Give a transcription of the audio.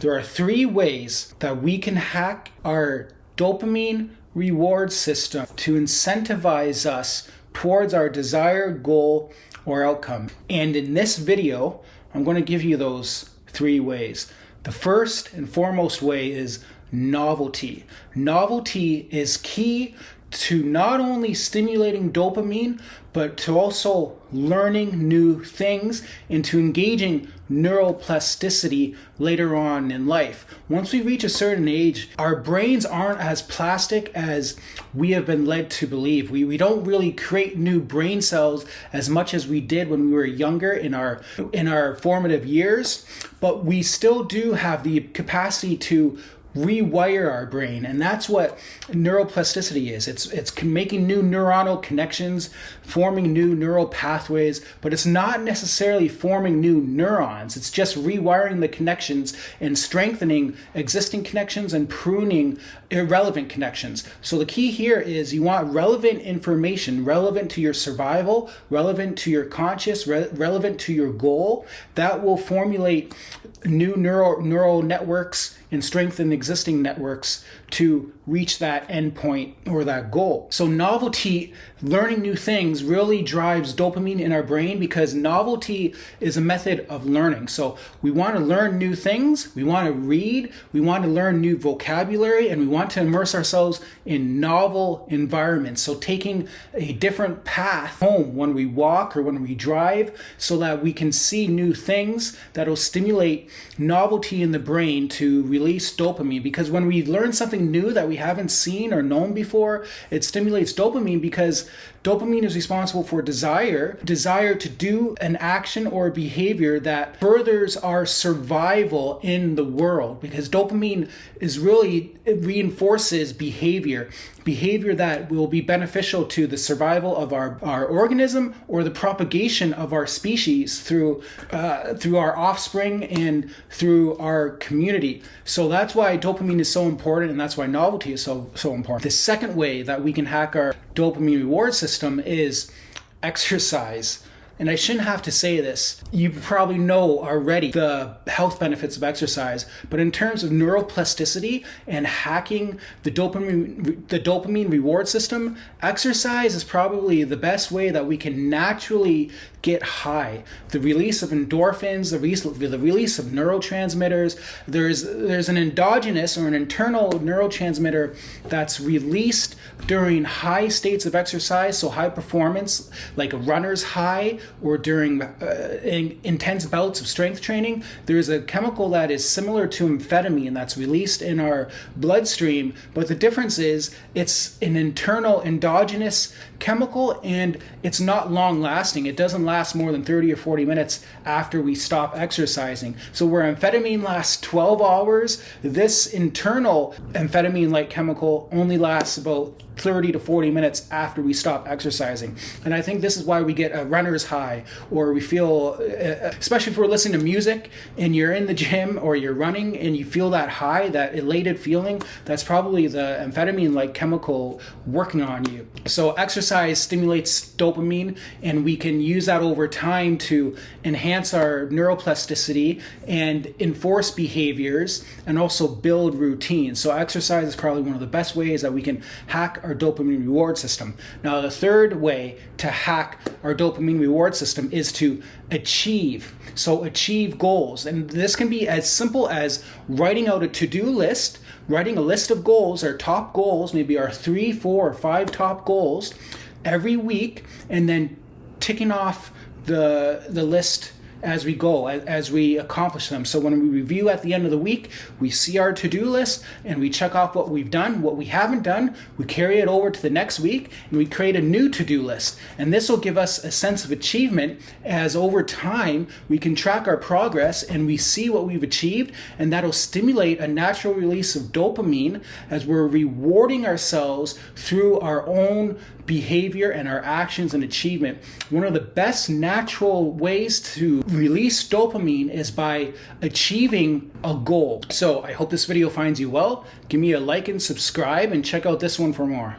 There are 3 ways that we can hack our dopamine reward system to incentivize us towards our desired goal or outcome. And in this video, I'm going to give you those 3 ways. The first and foremost way is novelty. Novelty is key to not only stimulating dopamine, but to also learning new things and to engaging neuroplasticity later on in life. Once we reach a certain age, our brains aren't as plastic as we have been led to believe. We don't really create new brain cells as much as we did when we were younger in our formative years, but we still do have the capacity to rewire our brain, and that's what neuroplasticity is. It's making new neuronal connections, forming new neural pathways, but it's not necessarily forming new neurons. It's just rewiring the connections and strengthening existing connections and pruning irrelevant connections. So the key here is you want relevant information, relevant to your survival, relevant to your conscious, relevant to your goal, that will formulate new neural networks and strengthen existing networks to reach that endpoint or that goal. So novelty, learning new things, really drives dopamine in our brain because novelty is a method of learning. So we want to learn new things, we want to read, we want to learn new vocabulary, and we want to immerse ourselves in novel environments. So taking a different path home when we walk or when we drive so that we can see new things that will stimulate novelty in the brain to release dopamine. Because when we learn something new that we haven't seen or known before, it stimulates dopamine because dopamine is responsible for desire to do an action or a behavior that furthers our survival in the world, because dopamine is really, it reinforces behavior that will be beneficial to the survival of our organism or the propagation of our species through our offspring and through our community. So that's why dopamine is so important, and that's why novelty is so important. The second way that we can hack our dopamine reward system is exercise. And I shouldn't have to say this. You probably know already the health benefits of exercise, but in terms of neuroplasticity and hacking the dopamine reward system, exercise is probably the best way that we can naturally get high. The release of endorphins, the release of neurotransmitters. There's an endogenous or an internal neurotransmitter that's released during high states of exercise, so high performance, like a runner's high, or during intense bouts of strength training. There's a chemical that is similar to amphetamine that's released in our bloodstream, but the difference is it's an internal endogenous chemical and it's not long lasting. It doesn't last more than 30 or 40 minutes after we stop exercising. So where amphetamine lasts 12 hours, this internal amphetamine-like chemical only lasts about 30 to 40 minutes after we stop exercising. And I think this is why we get a runner's high, or we feel, especially if we're listening to music and you're in the gym or you're running and you feel that high, that elated feeling, that's probably the amphetamine-like chemical working on you. So exercise stimulates dopamine, and we can use that over time to enhance our neuroplasticity and enforce behaviors and also build routines. So exercise is probably one of the best ways that we can hack our dopamine reward system. Now, the third way to hack our dopamine reward system is to achieve. So achieve goals. And this can be as simple as writing out a to-do list, writing a list of goals, our top goals, maybe our 3, 4, or 5 top goals every week, and then ticking off the list as we go, as we accomplish them. So when we review at the end of the week, we see our to-do list and we check off what we've done. What we haven't done, we carry it over to the next week and we create a new to-do list. And this will give us a sense of achievement, as over time we can track our progress and we see what we've achieved, and that'll stimulate a natural release of dopamine as we're rewarding ourselves through our own behavior and our actions and achievement. One of the best natural ways to release dopamine is by achieving a goal. So I hope this video finds you well. Give me a like and subscribe, and check out this one for more.